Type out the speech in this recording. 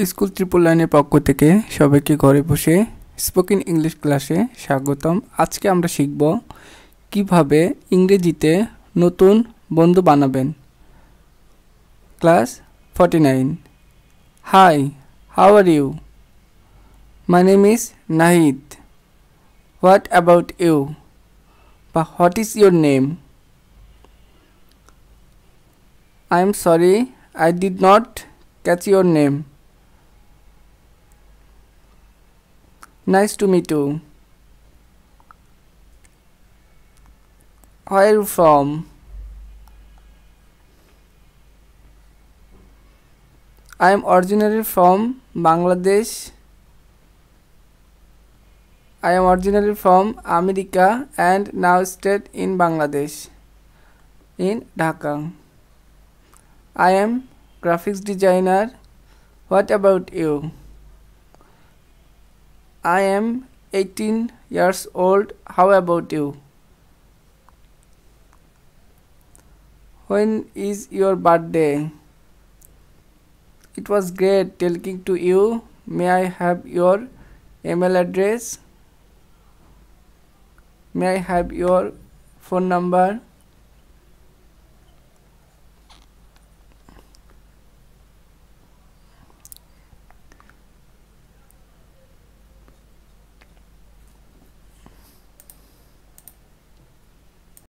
School triple লাইনের পক্ষ থেকে সবাইকে ঘরে বসে স্পোকেন ইংলিশ ক্লাসে স্বাগতম। আজকে আমরা শিখব কিভাবে ইংরেজিতে নতুন বন্ধু বানাবেন। Class 49। Hi, how are you? My name is Nahid. What about you? বা what is your name? I am sorry, I did not catch your name. Nice to meet you. Where are you from? I am originally from Bangladesh. I am originally from America and now stayed in Bangladesh, in Dhaka. I am graphics designer. What about you? I am 18 years old. How about you? When is your birthday? It was great talking to you. May I have your email address? May I have your phone number?